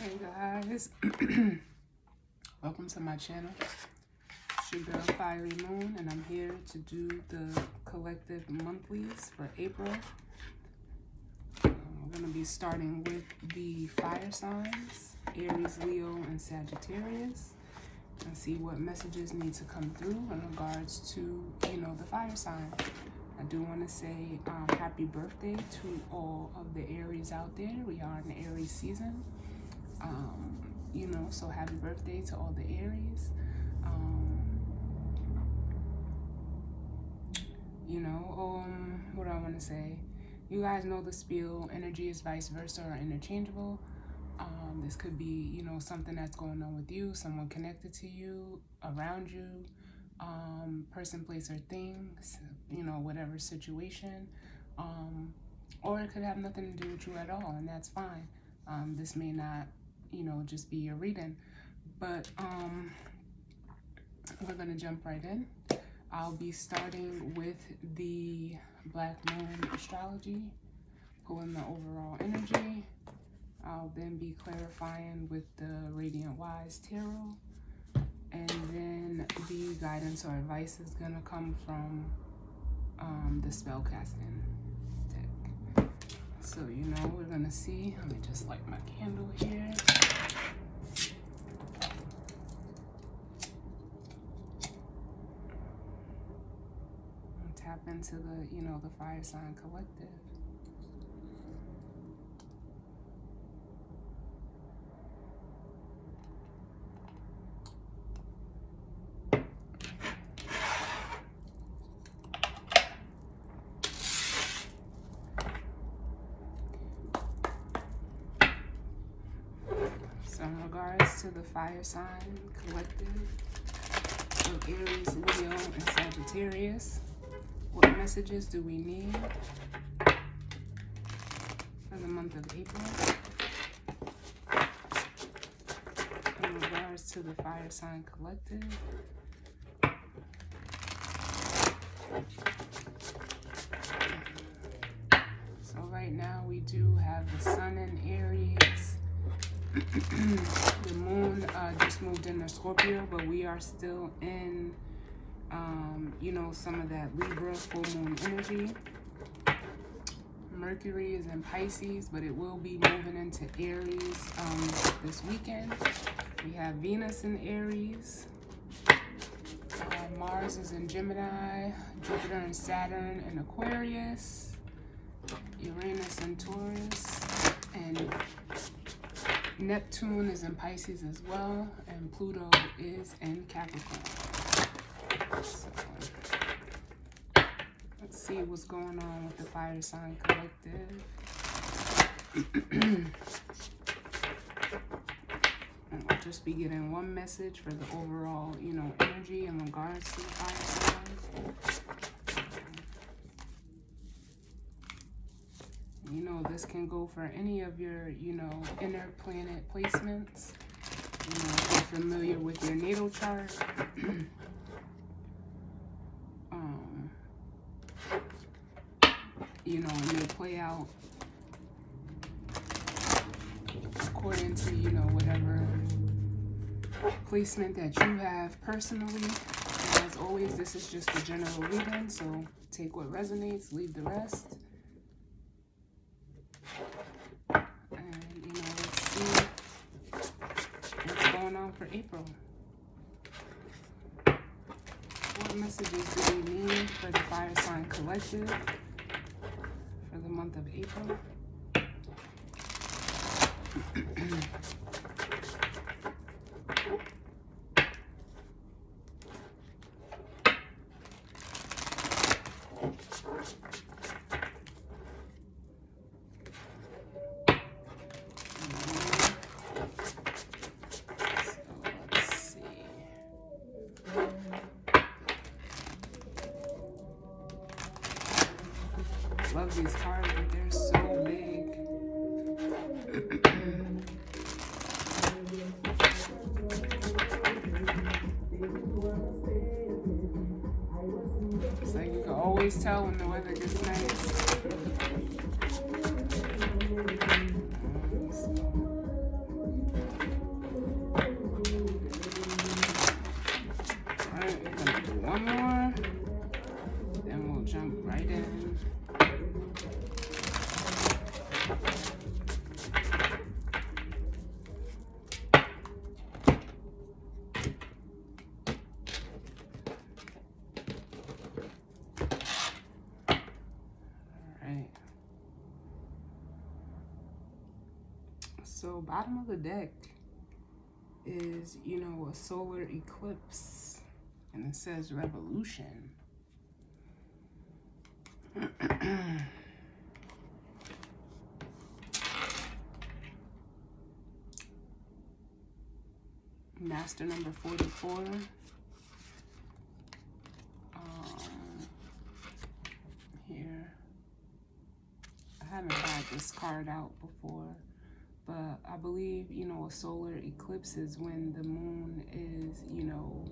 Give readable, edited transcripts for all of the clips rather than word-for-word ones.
Hey guys, welcome to my channel. It's your girl Fiery Moon, and I'm here to do the collective monthlies for April. We're going to be starting with the fire signs, Aries, Leo, and Sagittarius, and see what messages need to come through in regards to, the fire sign. I do want to say happy birthday to all of the Aries out there. We are in the Aries season. So happy birthday to all the Aries. What do I want to say? You guys know the spiel. Energy is vice versa or interchangeable. This could be, something that's going on with you, someone connected to you, around you, person, place, or things, whatever situation. Or it could have nothing to do with you at all, and that's fine. This may not, just be your reading, but we're going to jump right in. I'll be starting with the Black Moon astrology, pulling the overall energy. I'll then be clarifying with the Radiant Wise Tarot, and then the guidance or advice is going to come from the spellcasting deck. So, we're going to see. Let me just light my candle here. And tap into the, the fire sign collective. So in regards to the fire sign collective of Aries, Leo, and Sagittarius, what messages do we need for the month of April? In regards to the fire sign collective, so right now we do have the Sun in Aries. The moon just moved into Scorpio, but we are still in, some of that Libra full moon energy. Mercury is in Pisces, but it will be moving into Aries this weekend. We have Venus in Aries. Mars is in Gemini. Jupiter and Saturn in Aquarius. Uranus in Taurus. And Neptune is in Pisces as well, and Pluto is in Capricorn. So, let's see what's going on with the fire sign collective. And we'll just be getting one message for the overall, energy in regards to the fire sign. This can go for any of your, inner planet placements. If you're familiar with your natal chart. And they play out according to, whatever placement that you have personally. And as always, this is just a general reading, so take what resonates, leave the rest. For April. What messages do we need for the fire sign collective for the month of April? Love these cards, but they're so big. It's like you can always tell when the weather gets nice. So bottom of the deck is, you know, a solar eclipse, and it says revolution. Master number 44. Here, I haven't had this card out before, but I believe, you know, a solar eclipse is when the moon is, you know,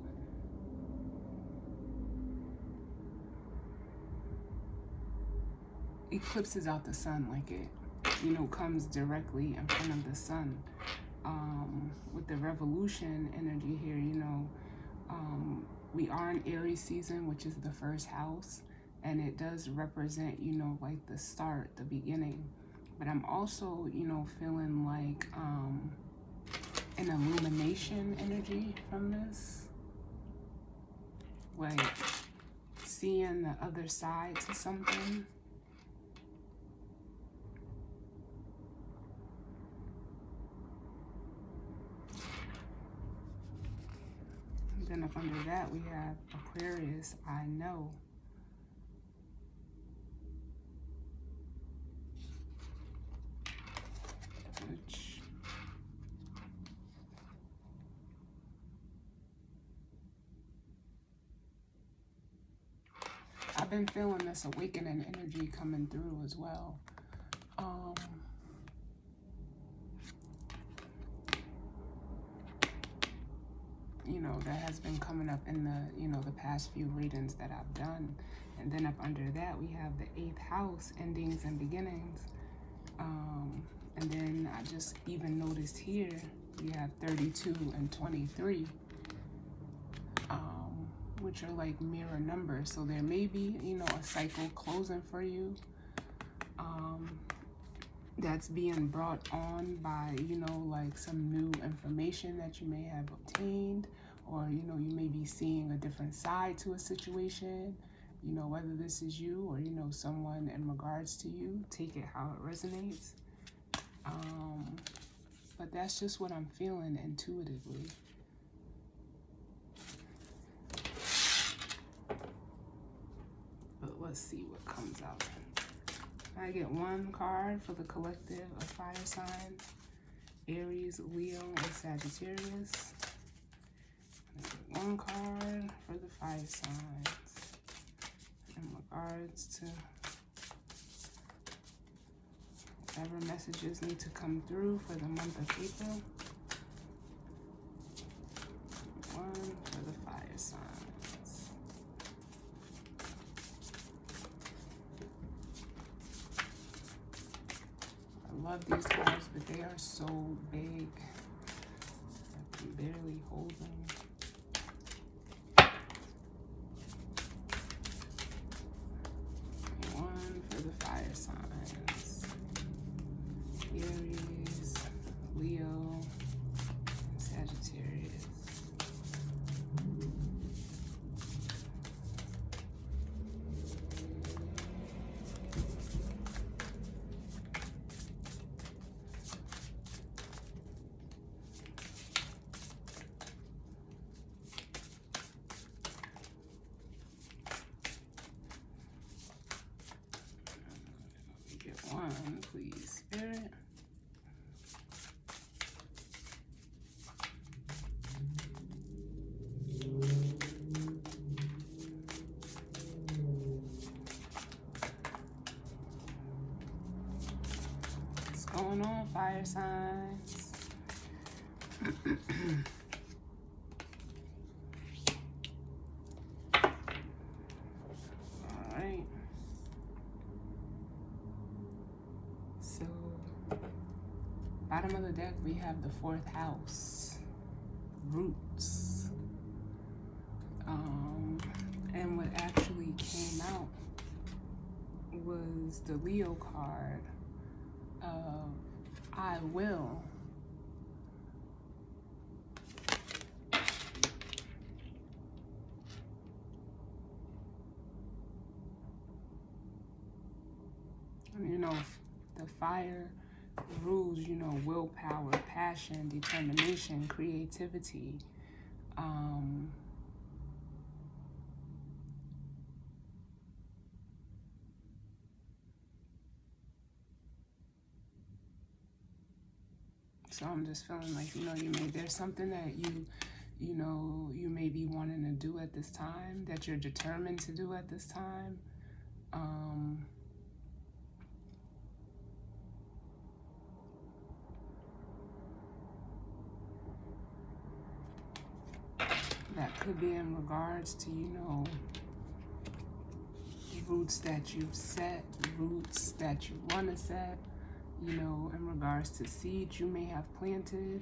eclipses out the sun, like it, you know, comes directly in front of the sun. With the revolution energy here, you know, we are in Aries season, which is the first house, and it does represent, you know, like the start, the beginning. But I'm also, you know, feeling like an illumination energy from this, like seeing the other side to something. Then up under that we have Aquarius, I know. Which I've been feeling this awakening energy coming through as well. You know, that has been coming up in the, you know, the past few readings that I've done. And then up under that, we have the 8th house, endings and beginnings. And then I just even noticed here, we have 32 and 23, which are like mirror numbers. So there may be, you know, a cycle closing for you. That's being brought on by, you know, like some new information that you may have obtained, or, you know, you may be seeing a different side to a situation, you know, whether this is you or, you know, someone in regards to you. Take it how it resonates. But that's just what I'm feeling intuitively. But let's see what comes out. I get one card for the collective of fire signs: Aries, Leo, and Sagittarius. I get one card for the fire signs in regards to whatever messages need to come through for the month of April. One for the fire signs. I love these cards, but they are so big. I can barely hold them. One for the fire signs: Aries, Leo, and Sagittarius. One, please, Spirit. What's going on, fire signs? All right. So, bottom of the deck, we have the 4th house, roots. And what actually came out was the Leo card of I will. You know, the fire rules, you know, willpower, passion, determination, creativity. So I'm just feeling like, you know, there's something that you know, you may be wanting to do at this time, that you're determined to do at this time. That could be in regards to, you know, roots that you've set, roots that you want to set, you know, in regards to seeds you may have planted.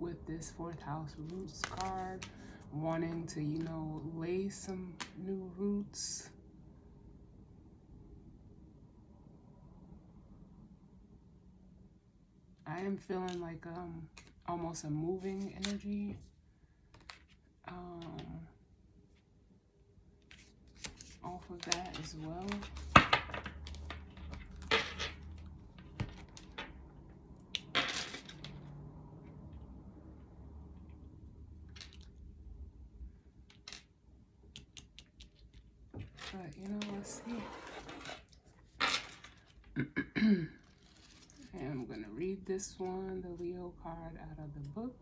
With this fourth house roots card, wanting to, you know, lay some new roots. I am feeling like almost a moving energy. Off of that as well. But, you know, let's see. And I'm going to read this one, the Leo card, out of the book.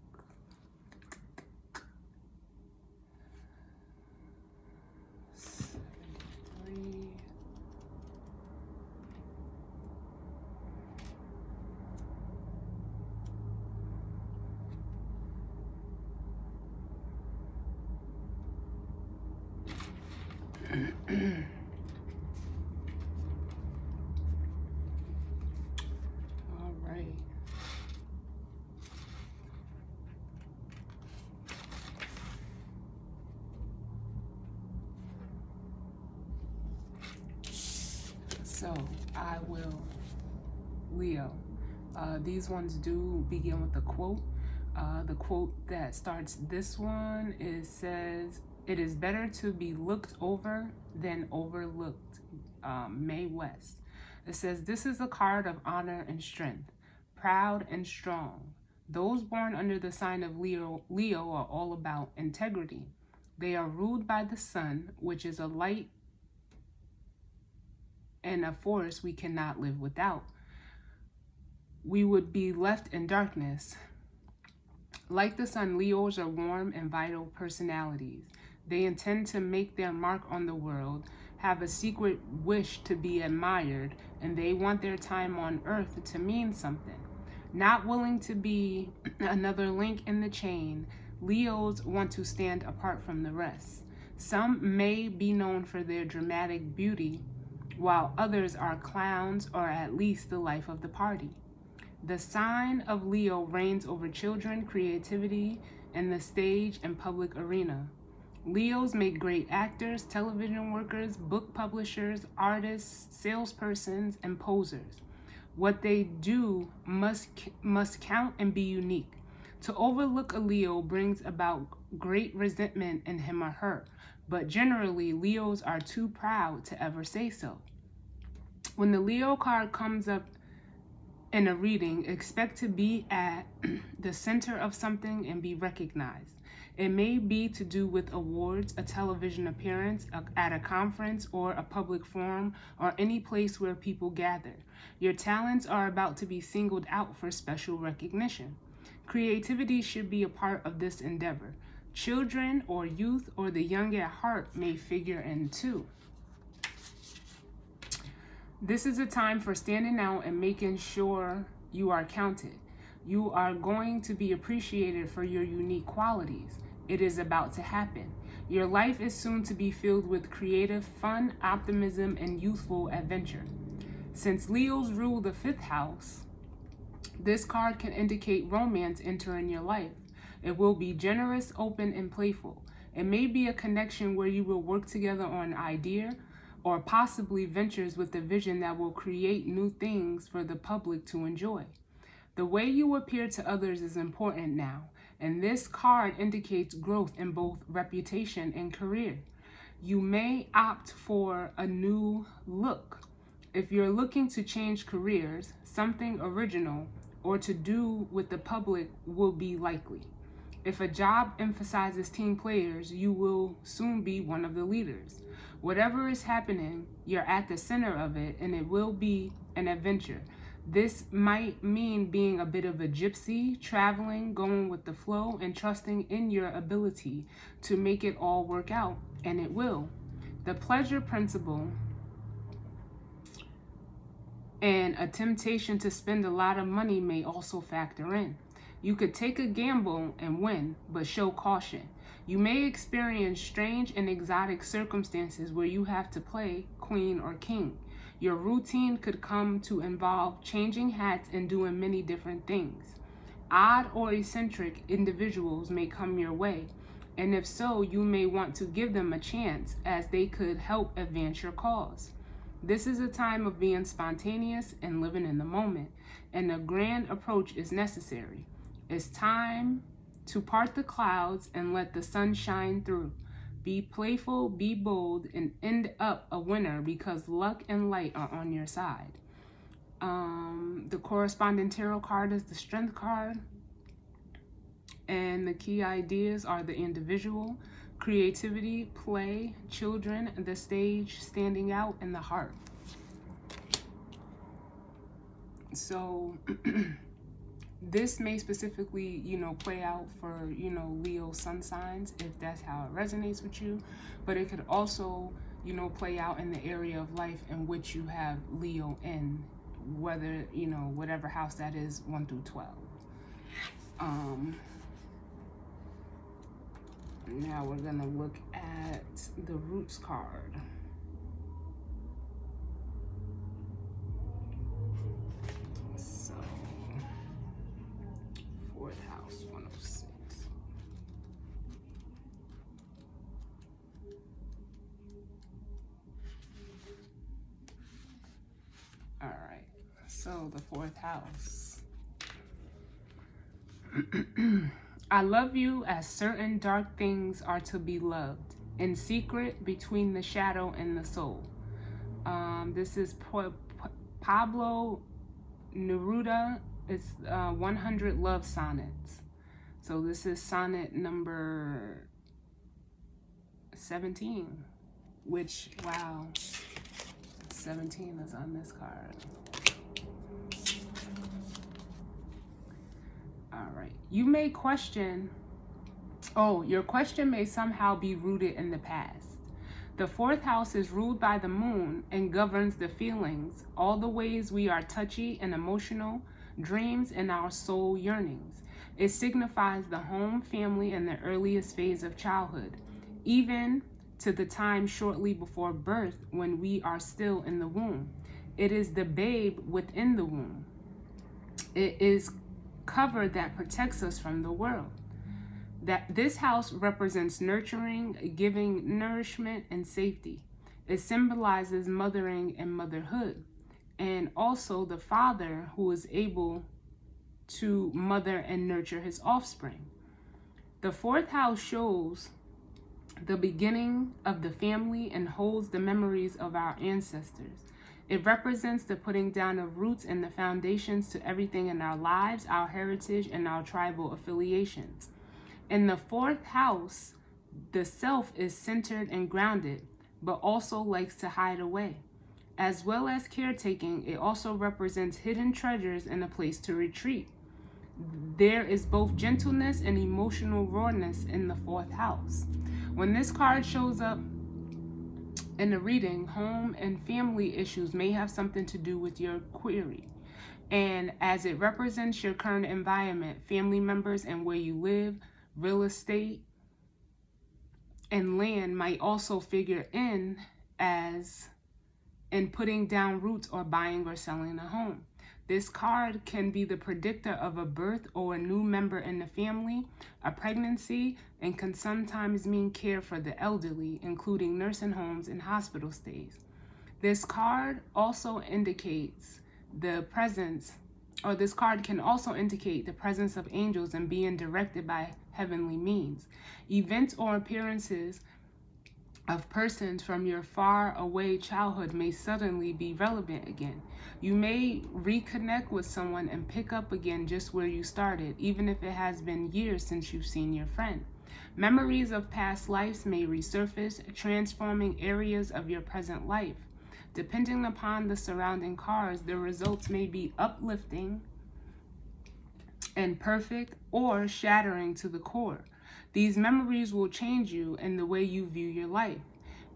All right. So I will, Leo. These ones do begin with a quote. The quote that starts this one says, "It is better to be looked over than overlooked." Mae West. It says, "This is a card of honor and strength, proud and strong. Those born under the sign of Leo are all about integrity. They are ruled by the sun, which is a light and a force we cannot live without. We would be left in darkness. Like the sun, Leos are warm and vital personalities. They intend to make their mark on the world, have a secret wish to be admired, and they want their time on earth to mean something. Not willing to be another link in the chain, Leos want to stand apart from the rest. Some may be known for their dramatic beauty, while others are clowns or at least the life of the party. The sign of Leo reigns over children, creativity, and the stage and public arena. Leos make great actors, television workers, book publishers, artists, salespersons, and posers. What they do must count and be unique. To overlook a Leo brings about great resentment in him or her, but generally Leos are too proud to ever say so. When the Leo card comes up in a reading, expect to be at the center of something and be recognized. It may be to do with awards, a television appearance, at a conference, or a public forum, or any place where people gather. Your talents are about to be singled out for special recognition. Creativity should be a part of this endeavor. Children or youth or the young at heart may figure in too. This is a time for standing out and making sure you are counted. You are going to be appreciated for your unique qualities. It is about to happen. Your life is soon to be filled with creative fun, optimism, and youthful adventure. Since Leos rule the fifth house, this card can indicate romance entering your life. It will be generous, open, and playful. It may be a connection where you will work together on an idea, or possibly ventures with a vision that will create new things for the public to enjoy. The way you appear to others is important now, and this card indicates growth in both reputation and career. You may opt for a new look, If you're looking to change careers, something original or to do with the public will be likely. If a job emphasizes team players, you will soon be one of the leaders. Whatever is happening, you're at the center of it, and it will be an adventure. This might mean being a bit of a gypsy, traveling, going with the flow, and trusting in your ability to make it all work out, and it will. The pleasure principle and a temptation to spend a lot of money may also factor in. You could take a gamble and win, but show caution. You may experience strange and exotic circumstances where you have to play queen or king. Your routine could come to involve changing hats and doing many different things. Odd or eccentric individuals may come your way, and if so, you may want to give them a chance, as they could help advance your cause. This is a time of being spontaneous and living in the moment, and a grand approach is necessary. It's time to part the clouds and let the sun shine through. Be playful, be bold, and end up a winner, because luck and light are on your side. The corresponding tarot card is the Strength card. And the key ideas are the individual, creativity, play, children, the stage, standing out, and the heart. So this may specifically, play out for, Leo sun signs, if that's how it resonates with you. But it could also, play out in the area of life in which you have Leo in, whether, whatever house that is, 1 through 12. Now we're gonna look at the Roots card. So, 4th house, 106. All right, so the 4th house. I love you as certain dark things are to be loved, in secret between the shadow and the soul. This is Pablo Neruda. It's 100 love sonnets. So this is sonnet number 17, which, wow, 17 is on this card. All right. You may question, your question may somehow be rooted in the past. The 4th house is ruled by the moon and governs the feelings, all the ways we are touchy and emotional, dreams, and our soul yearnings. It signifies the home, family, and the earliest phase of childhood, even to the time shortly before birth when we are still in the womb. It is the babe within the womb. It is cover that protects us from the world. That this house represents nurturing, giving nourishment, and safety. It symbolizes mothering and motherhood, and also the father who is able to mother and nurture his offspring. The 4th house shows the beginning of the family and holds the memories of our ancestors. It represents the putting down of roots and the foundations to everything in our lives, our heritage, and our tribal affiliations. In the 4th house, the self is centered and grounded, but also likes to hide away. As well as caretaking, it also represents hidden treasures and a place to retreat. There is both gentleness and emotional rawness in the 4th house. When this card shows up in the reading, home and family issues may have something to do with your query. And as it represents your current environment, family members and where you live, real estate and land might also figure in as in putting down roots or buying or selling a home. This card can be the predictor of a birth or a new member in the family, a pregnancy, and can sometimes mean care for the elderly, including nursing homes and hospital stays. This card also indicates the presence, or this card can also indicate the presence of angels and being directed by heavenly means. Events or appearances of persons from your far away childhood may suddenly be relevant again. You may reconnect with someone and pick up again just where you started, even if it has been years since you've seen your friend. Memories of past lives may resurface, transforming areas of your present life. Depending upon the surrounding cards, the results may be uplifting and perfect or shattering to the core. These memories will change you and the way you view your life.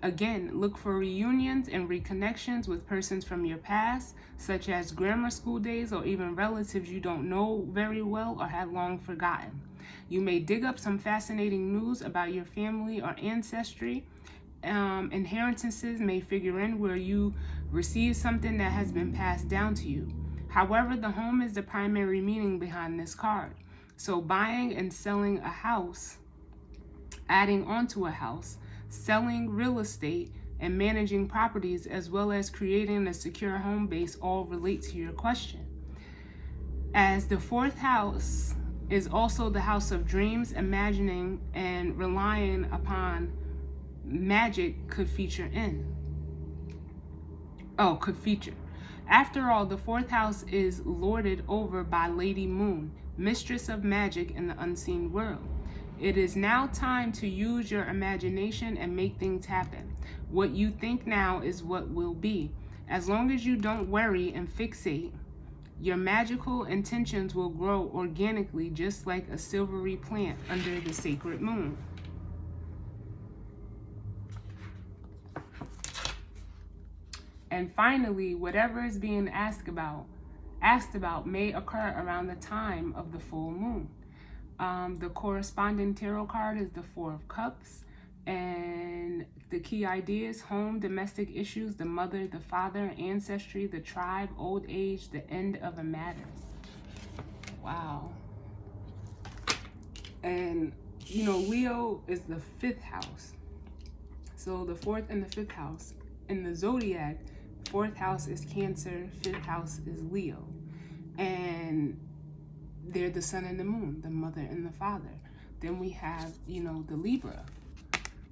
Again, look for reunions and reconnections with persons from your past, such as grammar school days or even relatives you don't know very well or have long forgotten. You may dig up some fascinating news about your family or ancestry. Inheritances may figure in where you receive something that has been passed down to you. However, the home is the primary meaning behind this card. So buying and selling a house, adding onto a house, selling real estate, and managing properties, as well as creating a secure home base, all relate to your question. As the fourth house is also the house of dreams, imagining and relying upon magic could feature. After all, the fourth house is lorded over by Lady Moon, mistress of magic in the unseen world. It is now time to use your imagination and make things happen. What you think now is what will be. As long as you don't worry and fixate, your magical intentions will grow organically, just like a silvery plant under the sacred moon. And finally, whatever is being asked about may occur around the time of the full moon. The corresponding tarot card is the Four of Cups, and the key ideas: home, domestic issues, the mother, the father, ancestry, the tribe, old age, the end of a matter. Wow. And Leo is the fifth house. So the fourth and the fifth house in the zodiac, fourth house is Cancer, fifth house is Leo. And they're the sun and the moon, the mother and the father. Then we have, the Libra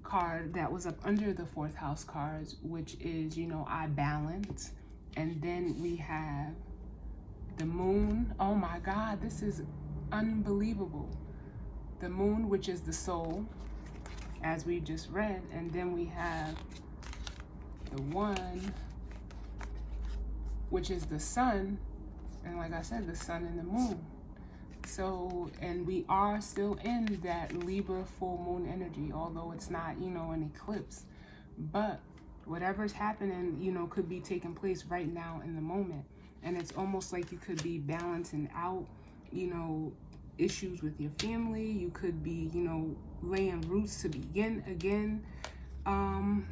card that was up under the fourth house cards, which is, I balance. And then we have the moon. Oh my God, this is unbelievable. The moon, which is the soul, as we just read. And then we have the one, which is the sun. And like I said, the sun and the moon. So, and we are still in that Libra full moon energy, although it's not, an eclipse. But whatever's happening, could be taking place right now in the moment. And it's almost like you could be balancing out, issues with your family. You could be, laying roots to begin again in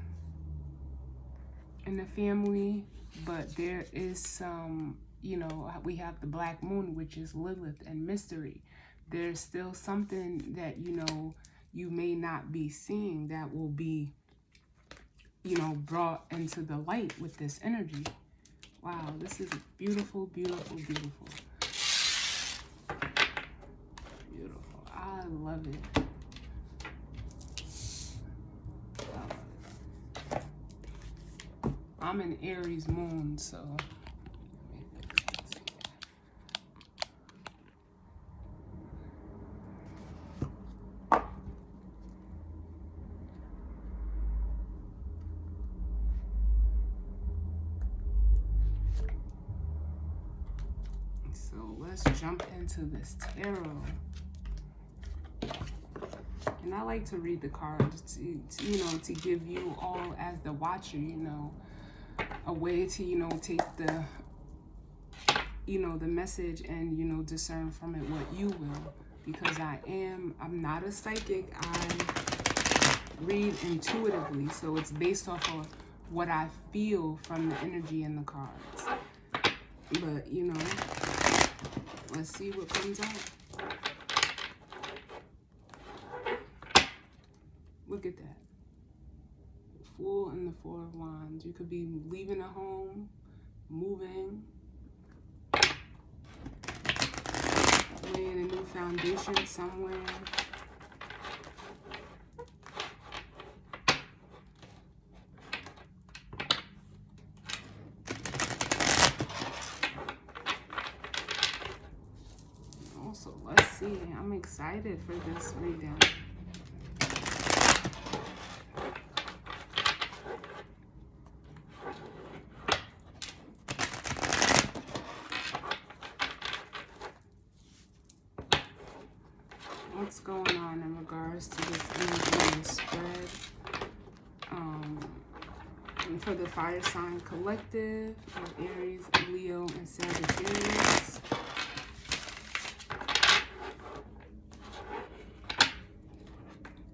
the family. But there is some, we have the black moon, which is Lilith and mystery. There's still something that, you may not be seeing that will be, brought into the light with this energy. Wow, this is beautiful, beautiful, beautiful. Beautiful. I love it. I'm an Aries moon, so let's jump into this tarot. And I like to read the cards to give you all, as the watcher, a way to, take the, the message and, discern from it what you will. Because I'm not a psychic. I read intuitively. So it's based off of what I feel from the energy in the cards. But, let's see what comes out. Look at that. The Fool and the Four of Wands. You could be leaving a home, moving, laying a new foundation somewhere. So let's see. I'm excited for this reading. What's going on in regards to this energy and spread? And for the fire sign collective of Aries, Leo, and Sagittarius.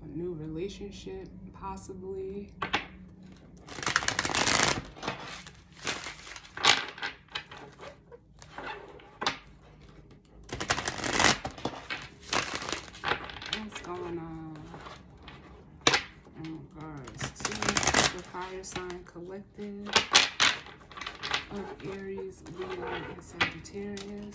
A new relationship, possibly. What's going on in regards to the fire sign collective of Aries, Leo, and Sagittarius?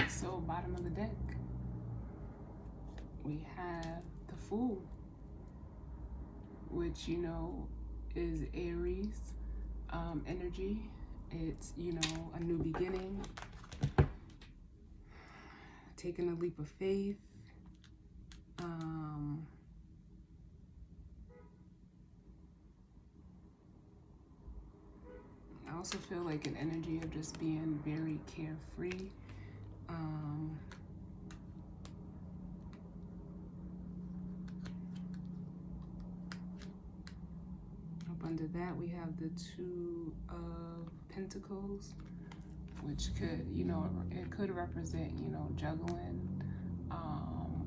So bottom of the deck, we have the Fool, which, you know, is Aries energy. It's, you know, a new beginning, taking a leap of faith. I also feel like an energy of just being very carefree. Up under that, we have the Two of Pentacles, which could, you know, it could represent, you know, juggling,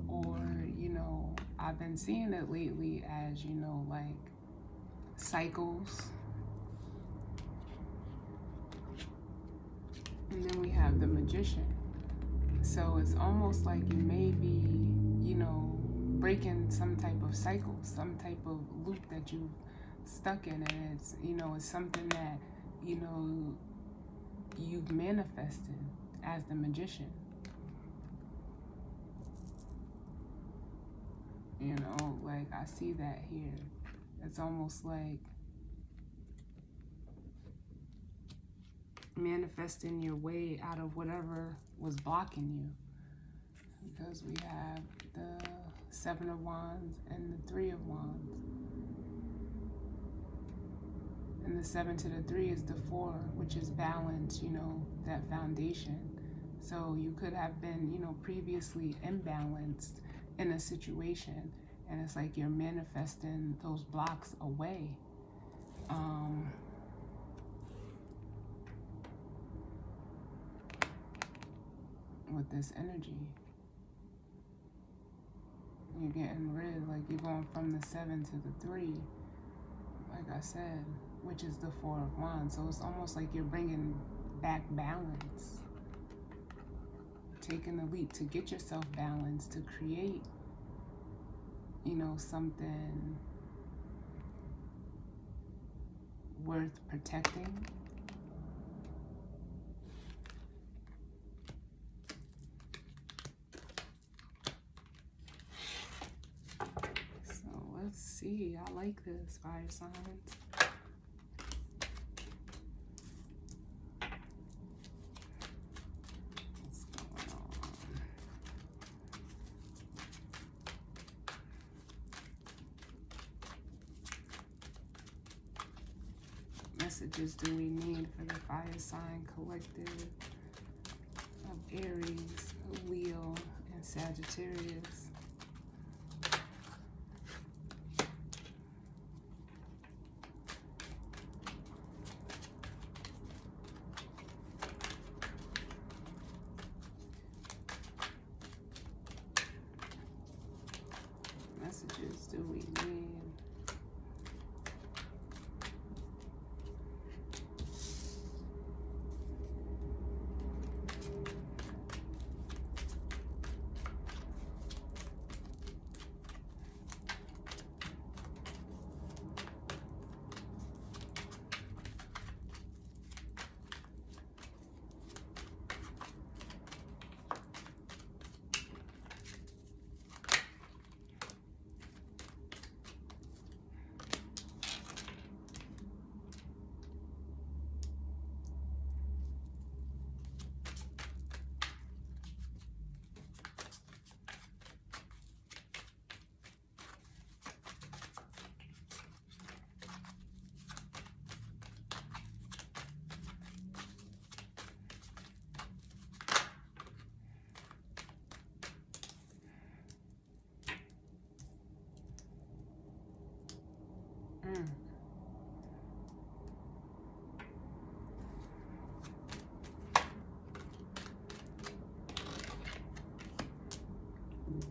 or, you know, I've been seeing it lately as, you know, like cycles. And then we have the Magician. So it's almost like you may be, you know, breaking some type of cycle, some type of loop that you've stuck in, and it's, you know, it's something that, you know, you've manifested as the Magician. You know, like I see that here. It's almost like manifesting your way out of whatever was blocking you. Because we have the Seven of Wands and the Three of Wands. And the 7 to the 3 is the 4, which is balance, you know, that foundation. So you could have been, you know, previously imbalanced in a situation, and it's like you're manifesting those blocks away. With this energy, you're getting rid, like you're going from the 7 to the 3, like I said, which is the 4 of Wands. So it's almost like you're bringing back balance, taking the leap to get yourself balanced, to create, you know, something worth protecting. So see. I like this, fire signs. What's going on? What messages do we need for the fire sign collective of Aries, Leo, and Sagittarius? Messages do we need?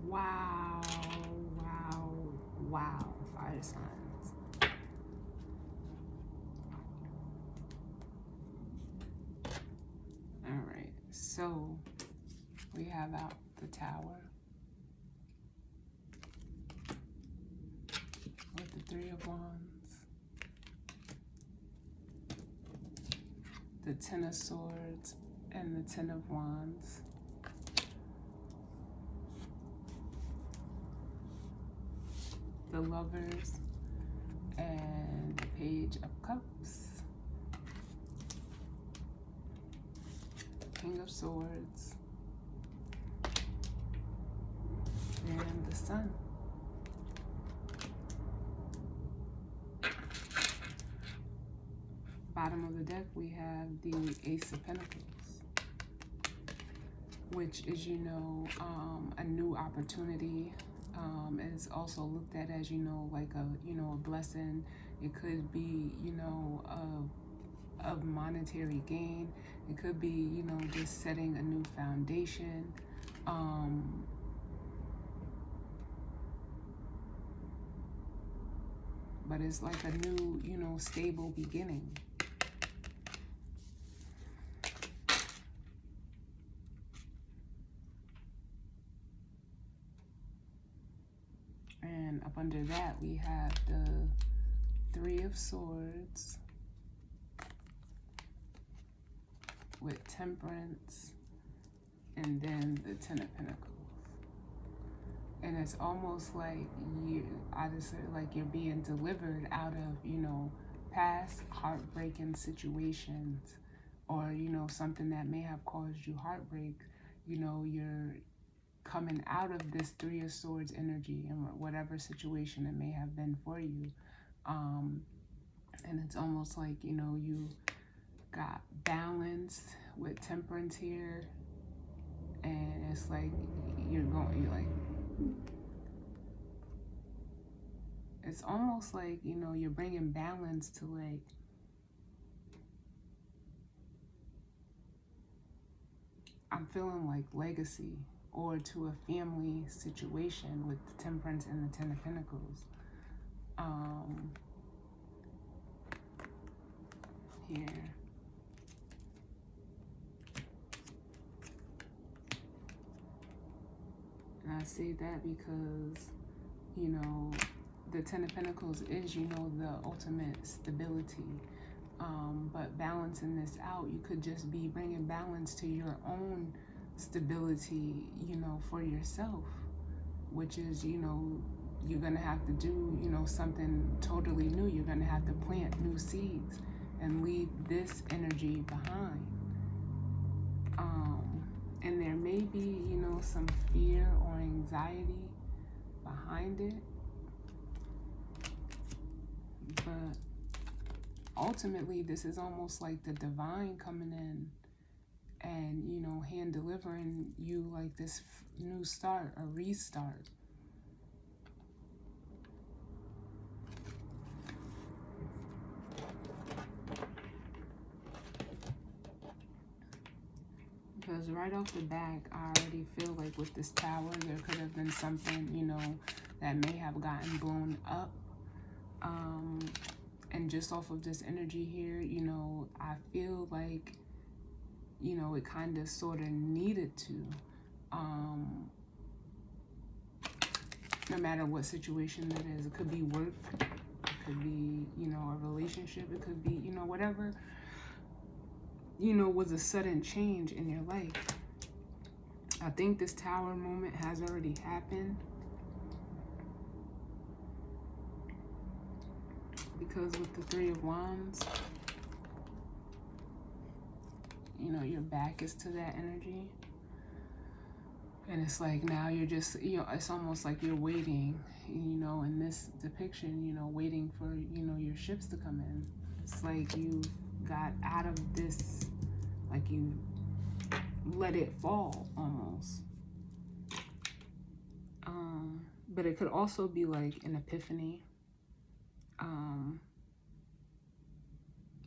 Wow, wow, wow, fire signs. All right, so we have out the Tower with the Three of Wands, the Ten of Swords, and the Ten of Wands. The Lovers and the Page of Cups, King of Swords, and the Sun. Bottom of the deck, we have the Ace of Pentacles, which is, you know, a new opportunity. Is also looked at as, you know, like a blessing. It could be, you know, of monetary gain. It could be, you know, just setting a new foundation. But it's like a new, you know, stable beginning. And up under that, we have the Three of Swords with Temperance, and then the Ten of Pentacles. And it's almost like you're being delivered out of, you know, past heartbreaking situations, or, you know, something that may have caused you heartbreak. You know, you're coming out of this Three of Swords energy and whatever situation it may have been for you. And it's almost like, you know, you got balanced with Temperance here, and it's like it's almost like, you know, you're bringing balance to, like, I'm feeling like legacy, or to a family situation with the Temperance and the Ten of Pentacles. Here. And I say that because, you know, the Ten of Pentacles is, you know, the ultimate stability. But balancing this out, you could just be bringing balance to your own stability, you know, for yourself, which is, you know, You're going to have to do, you know, something totally new. You're going to have to plant new seeds and leave this energy behind. And there may be, you know, some fear or anxiety behind it. But ultimately, this is almost like the divine coming in and, you know, hand delivering you like this new start, a restart. Because right off the back, I already feel like with this Tower, there could have been something, you know, that may have gotten blown up. And just off of this energy here, you know, I feel like, you know, it kind of sort of needed to. No matter what situation it is. It could be work, it could be, you know, a relationship, it could be, you know, whatever, you know, was a sudden change in your life. I think this Tower moment has already happened. Because with the Three of Wands, you know, your back is to that energy. And it's like now you're just, you know, it's almost like you're waiting, you know, in this depiction, you know, waiting for, you know, your ships to come in. It's like you got out of this, like you let it fall almost. But it could also be like an epiphany.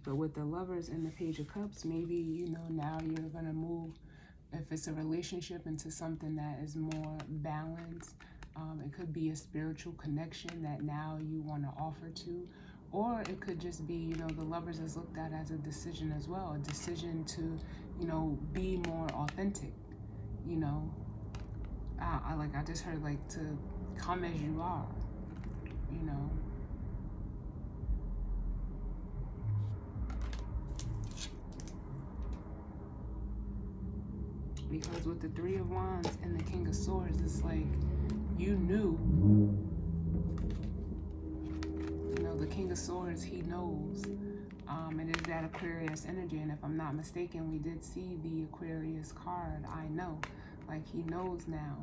But with the Lovers and the Page of Cups, maybe, you know, now you're going to move, if it's a relationship, into something that is more balanced. It could be a spiritual connection that now you want to offer to. Or it could just be, you know, the Lovers is looked at as a decision as well. A decision to, you know, be more authentic, you know. I just heard, like, to come as you are, you know. Because with the Three of Wands and the King of Swords, it's like you knew. You know, the King of Swords, he knows. It is that Aquarius energy. And if I'm not mistaken, we did see the Aquarius card. I know. Like, he knows now.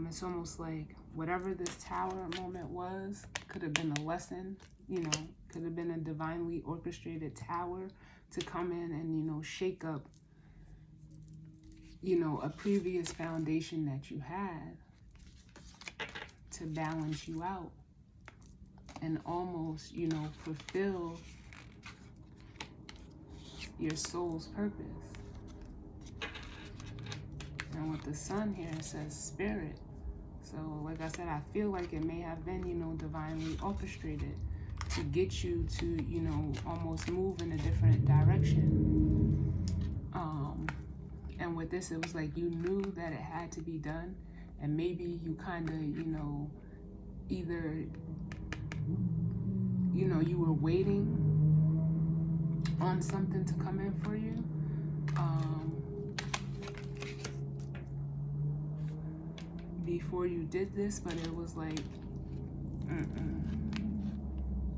It's almost like whatever this Tower moment was, could have been a lesson, you know, could have been a divinely orchestrated tower to come in and, you know, shake up, you know, a previous foundation that you had to balance you out and almost, you know, fulfill your soul's purpose. And with the Sun here, it says spirit. So, like I said, I feel like it may have been, you know, divinely orchestrated to get you to, you know, almost move in a different direction. And with this, it was like you knew that it had to be done. And maybe you kind of, you know, either, you know, you were waiting on something to come in for you. Before you did this, but it was like,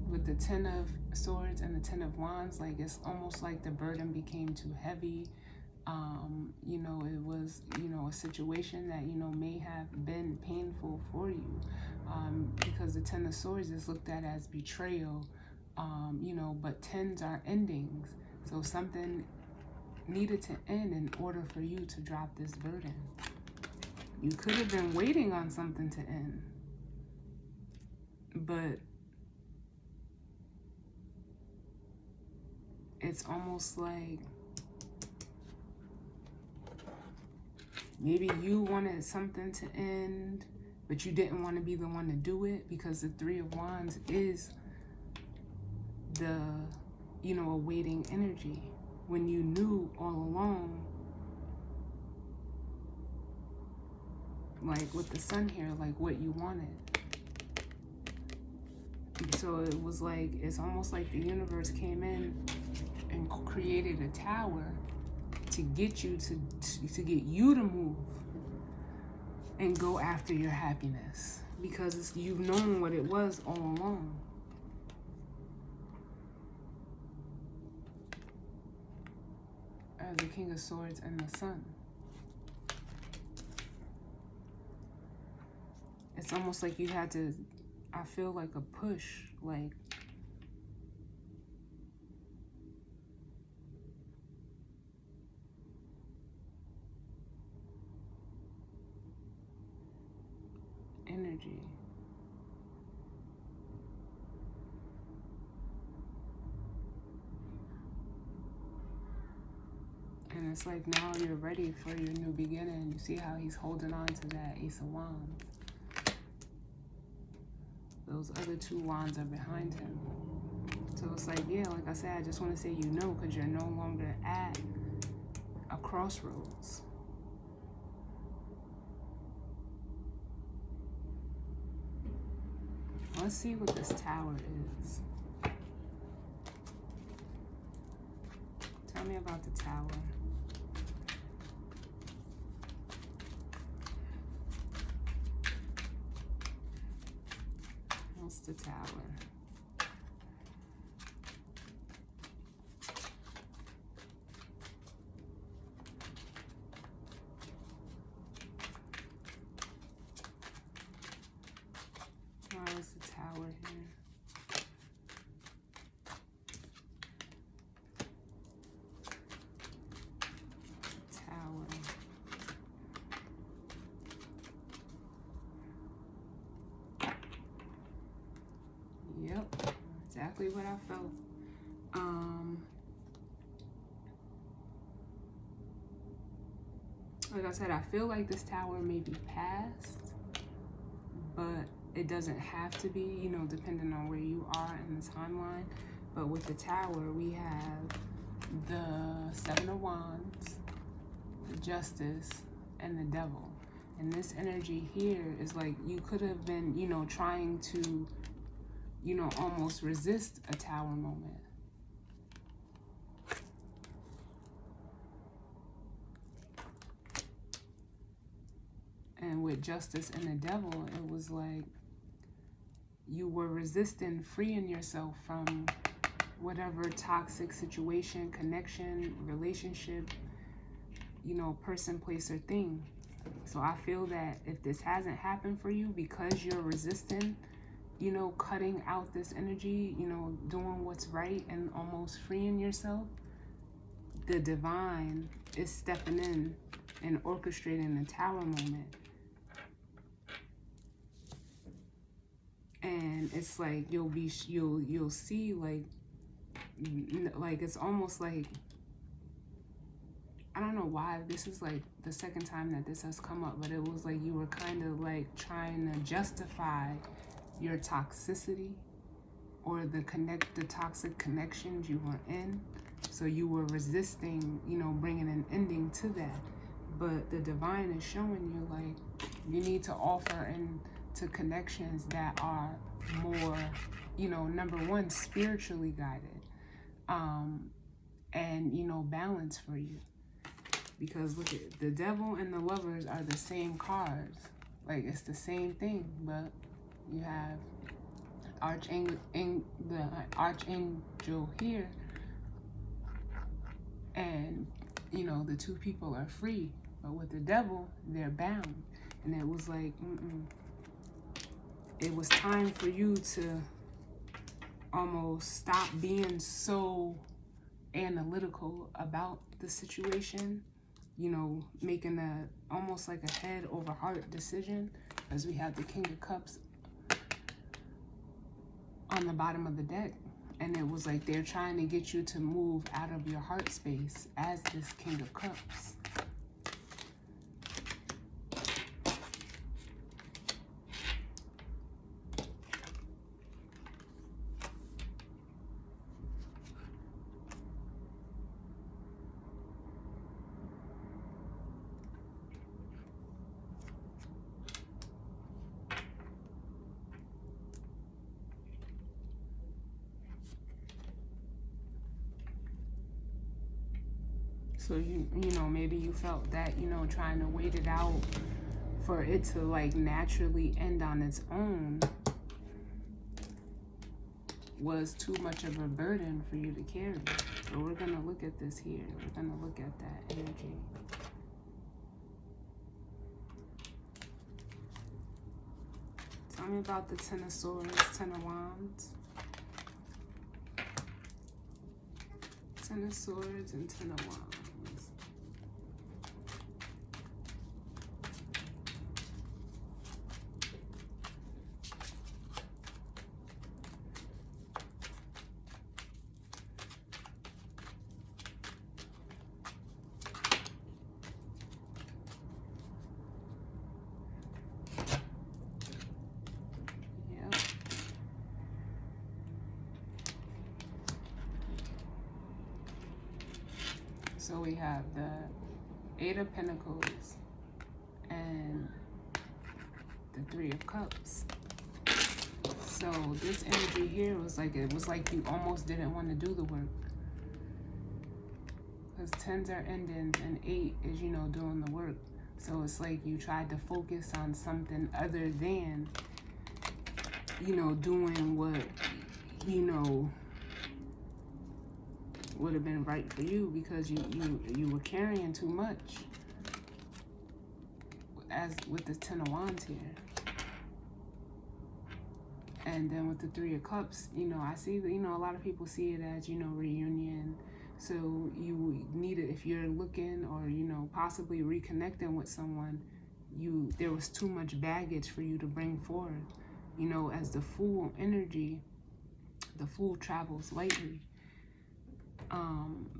with the Ten of Swords and the Ten of Wands, like it's almost like the burden became too heavy. You know, it was, you know, a situation that, you know, may have been painful for you, because the Ten of Swords is looked at as betrayal, you know, but tens are endings. So something needed to end in order for you to drop this burden. You could have been waiting on something to end, but it's almost like maybe you wanted something to end, but you didn't want to be the one to do it, because the Three of Wands is the, you know, awaiting energy. When you knew all along, like with the Sun here, like what you wanted. So it was like, it's almost like the universe came in and created a tower to get you to get you to move and go after your happiness. because you've known what it was all along. As the King of Swords and the Sun. It's almost like you had to, I feel like a push, like energy. And it's like now you're ready for your new beginning. You see how he's holding on to that Ace of Wands. Those other two wands are behind him. So it's like, yeah, like I said, I just want to say you know, because you're no longer at a crossroads. Let's see what this Tower is. Tell me about the Tower. What's the Tower? Why is the Tower here? Tower. Yep, exactly what I felt. Like I said, I feel like this Tower may be past, but it doesn't have to be, you know, depending on where you are in the timeline. But with the Tower, we have the Seven of Wands, the Justice, and the Devil. And this energy here is like you could have been, you know, trying to, you know, almost resist a Tower moment. And with Justice and the Devil, it was like you were resisting freeing yourself from whatever toxic situation, connection, relationship, you know, person, place, or thing. So I feel that if this hasn't happened for you because you're resisting, you know, cutting out this energy, you know, doing what's right and almost freeing yourself, the divine is stepping in and orchestrating the Tower moment. And it's like you'll see like it's almost like, I don't know why this is like the second time that this has come up, but it was like you were kind of like trying to justify your toxicity or the toxic connections you were in. So you were resisting, you know, bringing an ending to that. But the divine is showing you like you need to offer into connections that are more, you know, number one, spiritually guided, and, you know, balance for you. Because look at the Devil and the Lovers are the same cards. Like it's the same thing, but you have the Archangel here, and you know the two people are free. But with the Devil, they're bound, and it was like, it was time for you to almost stop being so analytical about the situation, you know, making almost like a head over heart decision, as we have the King of Cups on the bottom of the deck. And it was like they're trying to get you to move out of your heart space as this King of Cups. So you know, maybe you felt that, you know, trying to wait it out for it to like naturally end on its own was too much of a burden for you to carry. So we're going to look at this here. We're going to look at that energy. Tell me about the Ten of Swords, Ten of Wands. Ten of Swords and Ten of Wands. So we have the Eight of Pentacles and the Three of Cups. So this energy here was like, it was like you almost didn't want to do the work. Because tens are endings and eight is, you know, doing the work. So it's like you tried to focus on something other than, you know, doing what, you know, would have been right for you, because you were carrying too much, as with the Ten of Wands here. And then with the Three of Cups, you know, I see that, you know, a lot of people see it as, you know, reunion. So you need it if you're looking, or, you know, possibly reconnecting with someone, there was too much baggage for you to bring forward. You know, as the Fool energy, the Fool travels lightly.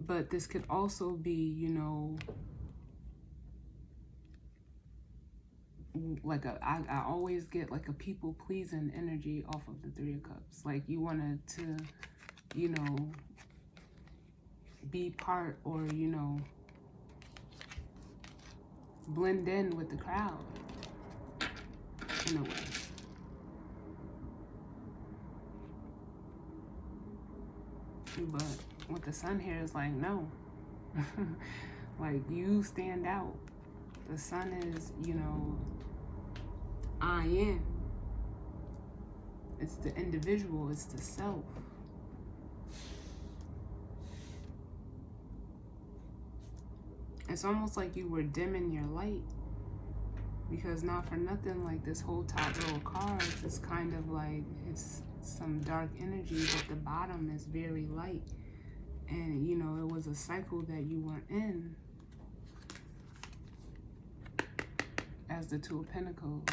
But this could also be, you know, like I always get like a people-pleasing energy off of the Three of Cups. Like you wanted to, you know, be part, or, you know, blend in with the crowd in a way. But with the Sun here, is like, no. Like, you stand out. The Sun is, you know, I am. It's the individual, it's the self. It's almost like you were dimming your light. Because not for nothing, like this whole top row of cards is kind of like, it's some dark energy, but the bottom is very light. And, you know, it was a cycle that you were in as the Two of Pentacles,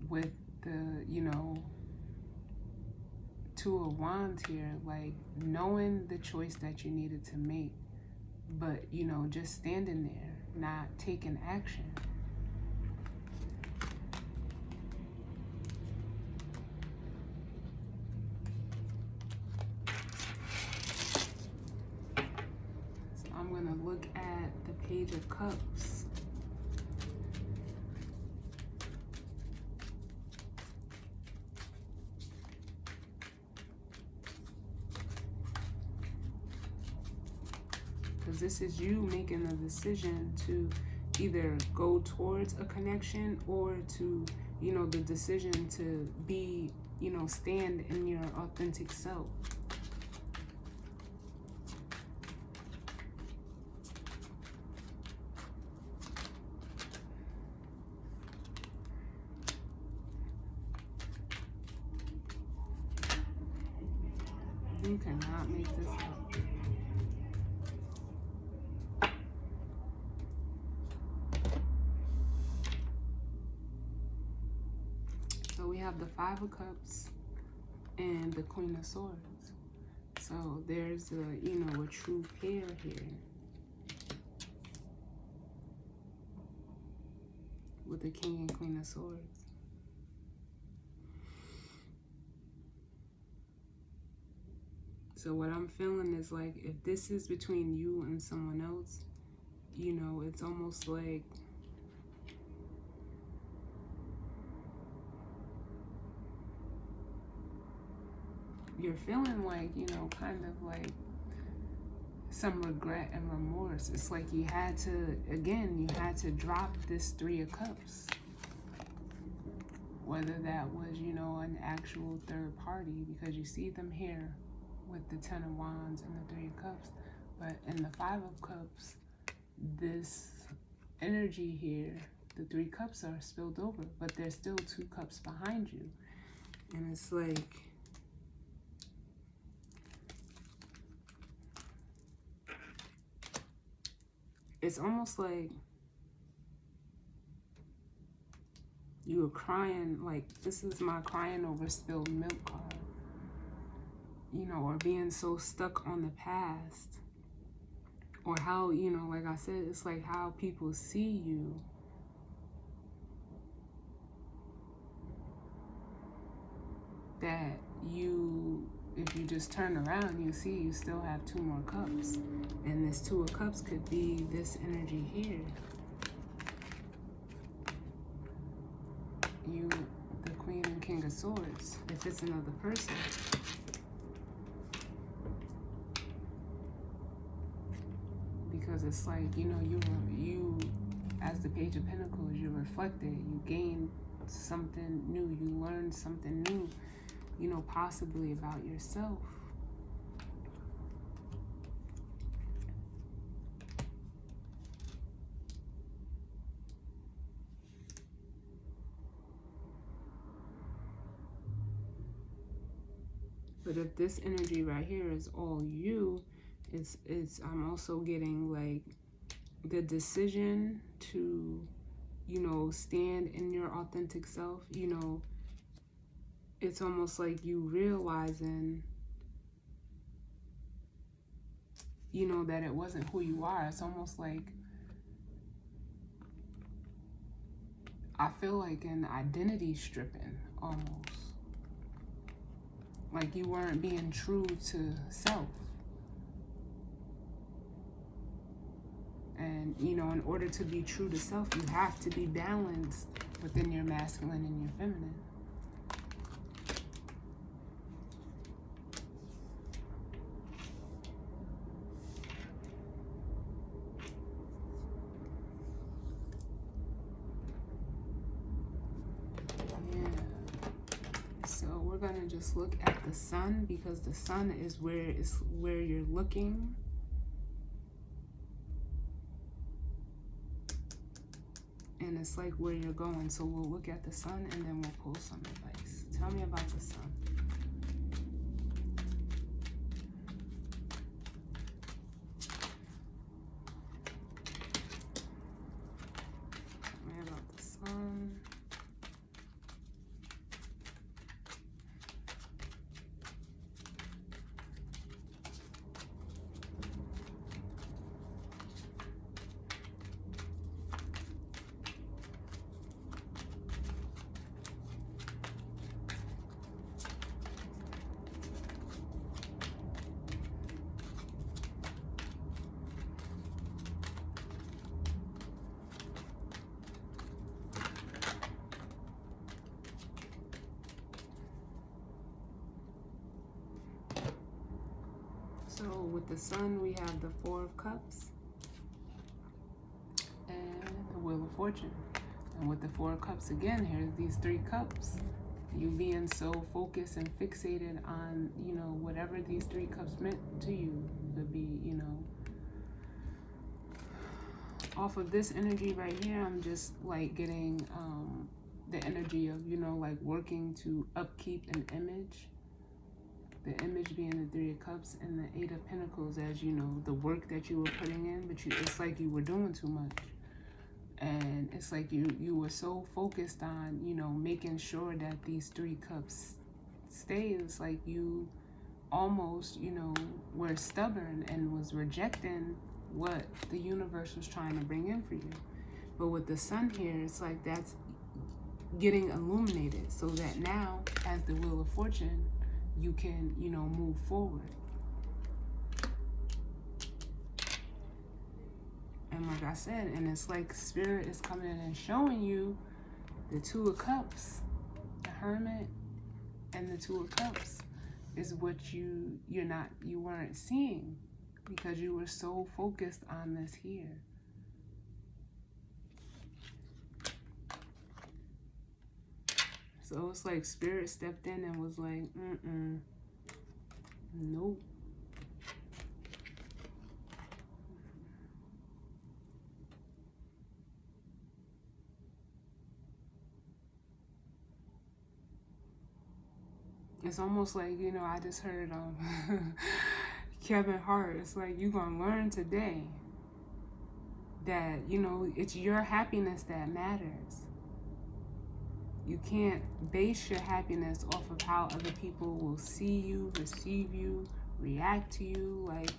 with the, you know, Two of Wands here, like knowing the choice that you needed to make, but, you know, just standing there, not taking action. I'm going to look at the Page of Cups. Because this is you making a decision to either go towards a connection, or to, you know, the decision to be, you know, stand in your authentic self. You cannot make this up. So we have the Five of Cups and the Queen of Swords. So there's a, you know, a true pair here with the King and Queen of Swords. So what I'm feeling is like, if this is between you and someone else, you know, it's almost like you're feeling like, you know, kind of like some regret and remorse. It's like you had to, again, you had to drop this Three of Cups. whether that was, you know, an actual third party, because you see them here with the Ten of Wands and the Three of Cups. But in the Five of Cups, this energy here, the Three Cups are spilled over, but there's still two cups behind you. And it's like, it's almost like you were crying, like, this is my crying over spilled milk card. You know, or being so stuck on the past. Or how, you know, like I said, it's like how people see you. That you, if you just turn around, you see you still have two more cups. And this Two of Cups could be this energy here. You, the Queen and King of Swords, if it's another person. Because it's like, you know, you as the Page of Pentacles, you reflected, you gained something new, you learned something new, you know, possibly about yourself. But if this energy right here is all you, I'm also getting like the decision to, you know, stand in your authentic self. You know, it's almost like you realizing, you know, that it wasn't who you are. It's almost like, I feel like an identity stripping almost. Like you weren't being true to self. And, you know, in order to be true to self, you have to be balanced within your masculine and your feminine. We're gonna just look at the sun, because the sun is where you're looking. And it's like where you're going. So we'll look at the sun and then we'll pull some advice. Tell me about the sun. Tell me about the sun. So with the sun, we have the Four of Cups and the Wheel of Fortune. And with the Four of Cups again, here's these three cups. You being so focused and fixated on, you know, whatever these three cups meant to you. Could be, you know, off of this energy right here, I'm just like getting the energy of, you know, like working to upkeep an image. The image being the Three of Cups and the Eight of Pentacles, as you know, the work that you were putting in, but it's like you were doing too much. And it's like you were so focused on, you know, making sure that these three cups stay. It's like you almost, you know, were stubborn and was rejecting what the universe was trying to bring in for you. But with the sun here, it's like that's getting illuminated, so that now, as the Wheel of Fortune, you can, you know, move forward. And like I said, and it's like Spirit is coming in and showing you the Two of Cups, the Hermit, and the Two of Cups is what you weren't seeing, because you were so focused on this here. So it's like Spirit stepped in and was like, nope. It's almost like, you know, I just heard Kevin Hart. It's like, you're going to learn today that, you know, it's your happiness that matters. You can't base your happiness off of how other people will see you, receive you, react to you. Like,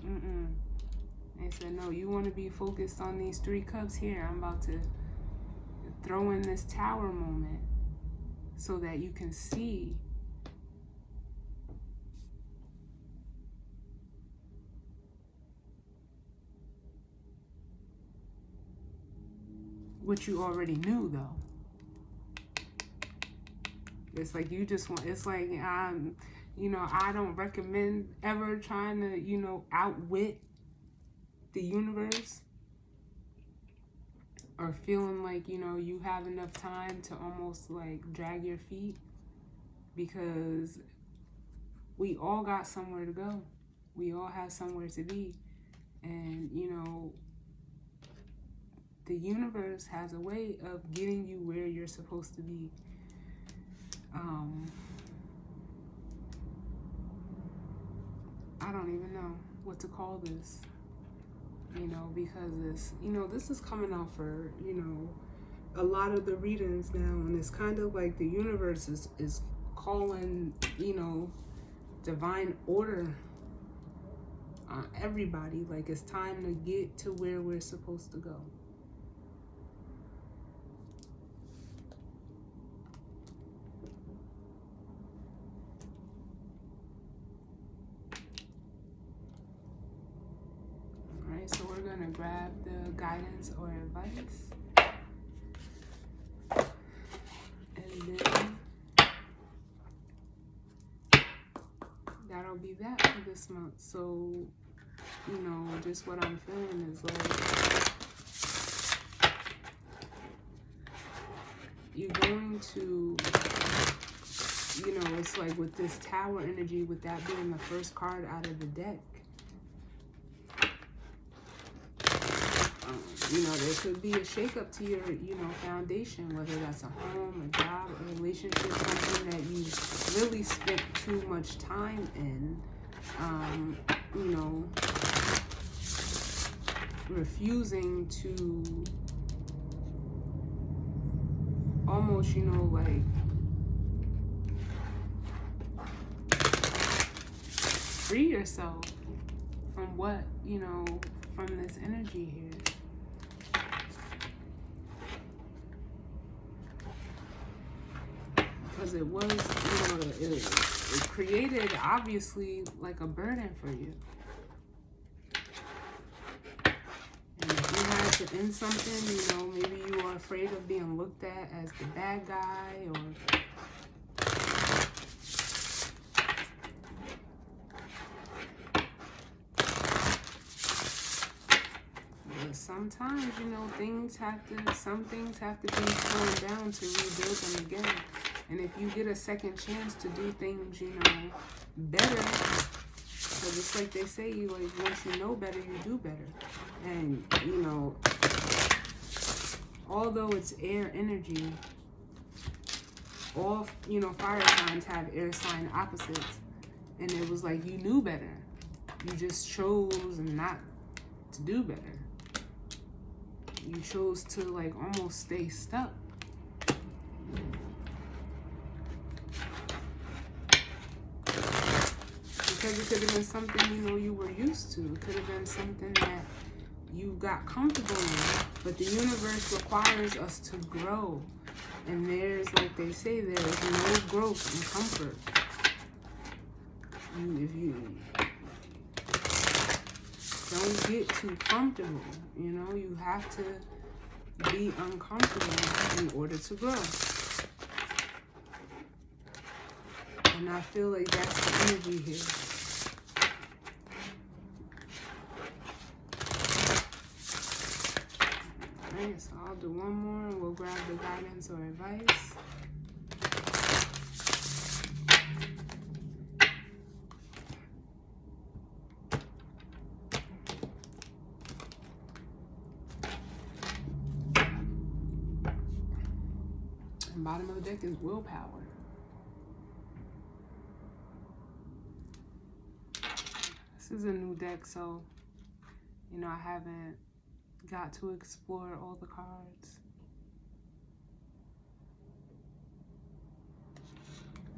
They said, no, you want to be focused on these 3 cups here. I'm about to throw in this tower moment so that you can see what you already knew, though. It's like you just want, it's like, you know, I don't recommend ever trying to, you know, outwit the universe or feeling like, you know, you have enough time to almost like drag your feet, because we all got somewhere to go. We all have somewhere to be. And, you know, the universe has a way of getting you where you're supposed to be. I don't even know what to call this, you know, because this, you know, this is coming out for, you know, a lot of the readings now, and it's kind of like the universe is calling, you know, divine order on everybody. Like, it's time to get to where we're supposed to go. So we're going to grab the guidance or advice. And then that'll be that for this month. So, you know, just what I'm feeling is like you're going to, you know, it's like with this Tower energy, with that being the first card out of the deck, you know, there could be a shakeup to your, you know, foundation, whether that's a home, a job, a relationship, something that you really spent too much time in, you know, refusing to almost, you know, like free yourself from what, you know, from this energy here. Because it was, you know, it created obviously like a burden for you. And if you had to end something, you know, maybe you are afraid of being looked at as the bad guy, or sometimes, you know, some things have to be torn down to rebuild them again. And if you get a second chance to do things, you know, better, so just like they say, you like, once you know better, you do better. And, you know, although it's air energy, all, you know, fire signs have air sign opposites. And it was like you knew better. You just chose not to do better. You chose to like almost stay stuck. Because it could have been something, you know, you were used to. It could have been something that you got comfortable in. But the universe requires us to grow. And there's, like they say, there's no growth in comfort. If you don't get too comfortable, you know, you have to be uncomfortable in order to grow. And I feel like that's the energy here. Alright, so I'll do one more and we'll grab the guidance or advice. Bottom of the deck is willpower. This is a new deck, so, you know, I haven't got to explore all the cards.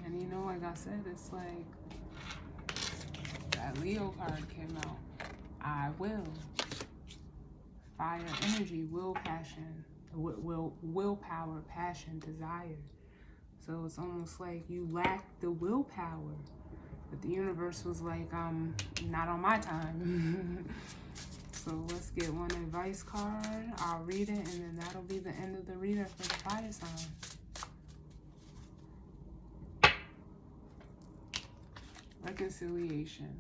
And you know, like I said, it's like that Leo card came out. I will. Fire, energy, will, passion, willpower, passion, desire. So it's almost like you lack the willpower. But the universe was like, not on my time. So let's get one advice card. I'll read it, and then that'll be the end of the reader for the fire sign. Reconciliation.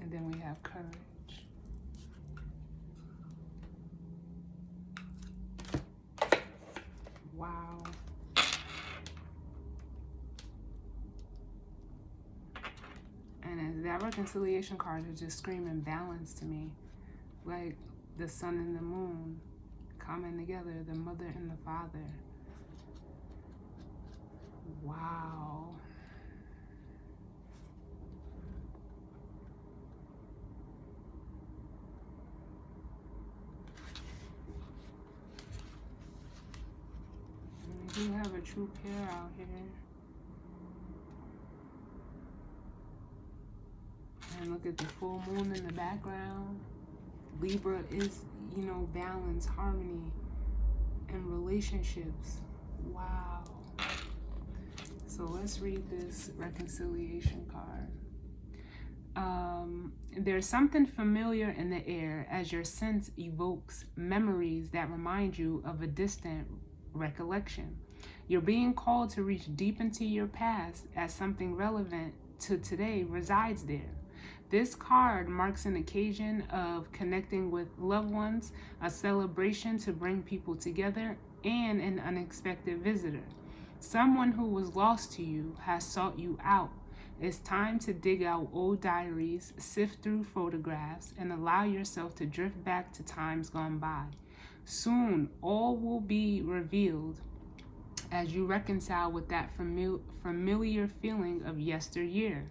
And then we have courage. Wow. And that reconciliation card is just screaming balance to me. Like the sun and the moon coming together, the mother and the father. Wow. And we do have a true pair out here. And look at the full moon in the background. Libra is, you know, balance, harmony, and relationships. Wow. So let's read this reconciliation card. There's something familiar in the air as your sense evokes memories that remind you of a distant recollection. You're being called to reach deep into your past as something relevant to today resides there. This card marks an occasion of connecting with loved ones, a celebration to bring people together, and an unexpected visitor. Someone who was lost to you has sought you out. It's time to dig out old diaries, sift through photographs, and allow yourself to drift back to times gone by. Soon, all will be revealed as you reconcile with that familiar feeling of yesteryear.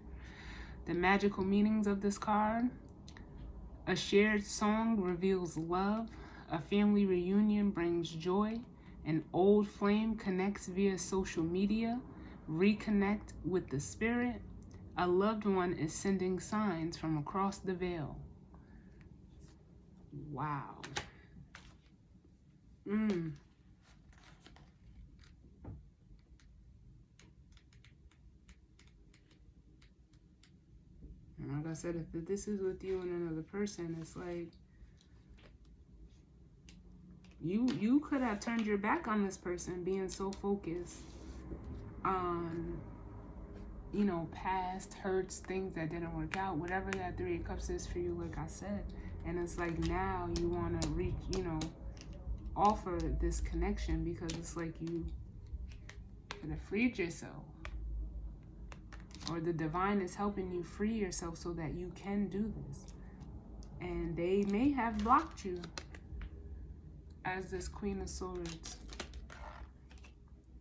The magical meanings of this card: a shared song reveals love, a family reunion brings joy, an old flame connects via social media, reconnect with the spirit, a loved one is sending signs from across the veil. Wow. Like I said, if this is with you and another person, it's like you could have turned your back on this person, being so focused on, you know, past hurts, things that didn't work out, whatever that Three of Cups is for you, like I said. And it's like now you want to reach, you know, offer this connection because it's like you could have freed yourself. Or the divine is helping you free yourself so that you can do this. And they may have blocked you as this Queen of Swords.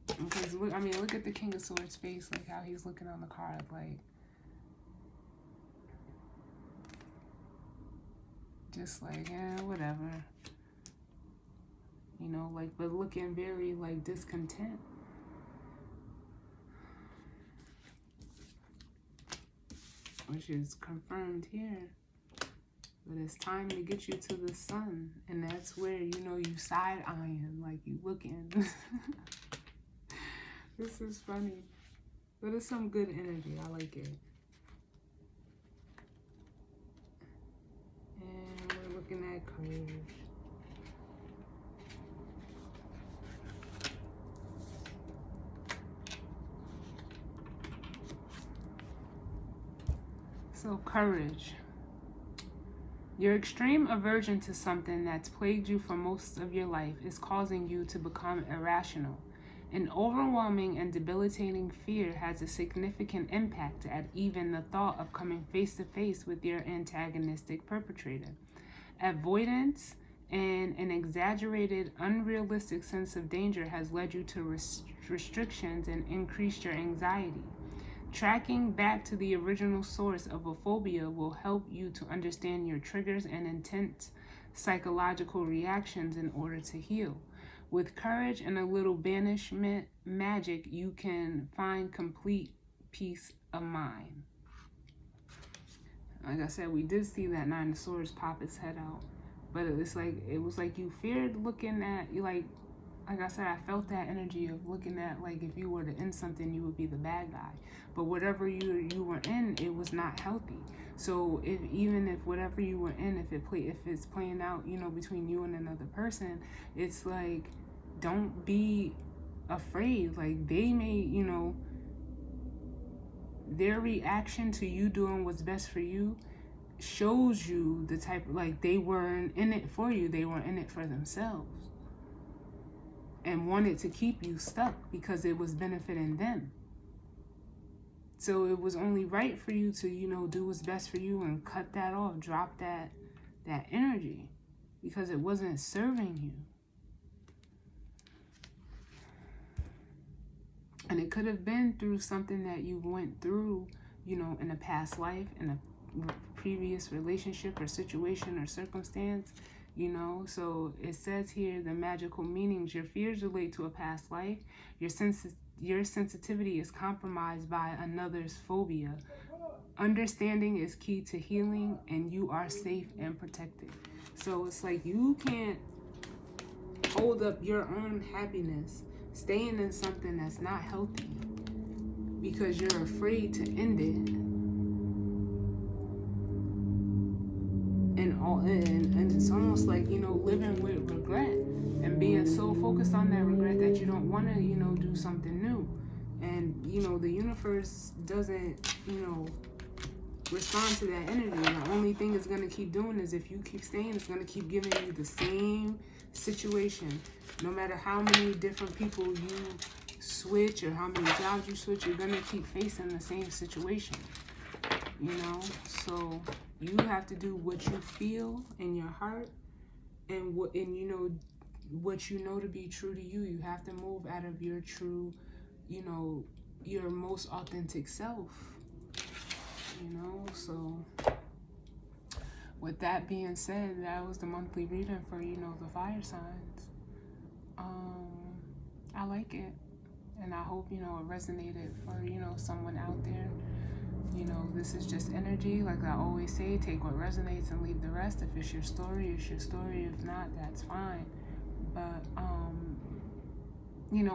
Because, look, I mean, look at the King of Swords' face, like how he's looking on the card, like, just like, yeah, whatever. You know, like, but looking very, like, discontent. Which is confirmed here. But it's time to get you to the sun. And that's where, you know, you side eyeing, like you looking. This is funny. But it's some good energy. I like it. And we're looking at courage. So, courage. Your extreme aversion to something that's plagued you for most of your life is causing you to become irrational. An overwhelming and debilitating fear has a significant impact at even the thought of coming face to face with your antagonistic perpetrator. Avoidance and an exaggerated, unrealistic sense of danger has led you to restrictions and increased your anxiety. Tracking back to the original source of a phobia will help you to understand your triggers and intense psychological reactions in order to heal. With courage and a little banishment magic, you can find complete peace of mind. Like I said, we did see that Nine of Swords pop its head out, but it was like you feared looking at, like I said, I felt that energy of looking at, like, if you were to end something, you would be the bad guy. But whatever you were in, it was not healthy. So even if whatever you were in, if it's playing out, between you and another person, it's like, don't be afraid. Like, they may, their reaction to you doing what's best for you shows you the type, like, they weren't in it for you, they were in it for themselves and wanted to keep you stuck because it was benefiting them. So it was only right for you to, do what's best for you and cut that off, drop that energy, because it wasn't serving you. And it could have been through something that you went through, in a past life, in a previous relationship or situation or circumstance. So it says here, the magical meanings: your fears relate to a past life. Your sensitivity is compromised by another's phobia. Understanding is key to healing, and you are safe and protected. So it's like, you can't hold up your own happiness staying in something that's not healthy because you're afraid to end it. And it's almost like, living with regret and being so focused on that regret that you don't want to, do something new. And, the universe doesn't, respond to that energy. And the only thing it's going to keep doing is, if you keep staying, it's going to keep giving you the same situation. No matter how many different people you switch or how many jobs you switch, you're going to keep facing the same situation. So you have to do what you feel in your heart, and what you know to be true to you. You have to move out of your true, your most authentic self. So with that being said, that was the monthly reading for, the fire signs. I like it, and I hope, it resonated for, someone out there. This is just energy. Like I always say, take what resonates and leave the rest. If it's your story, it's your story. If not, that's fine. But,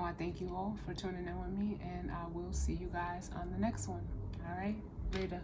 I thank you all for tuning in with me, and I will see you guys on the next one. All right? Later.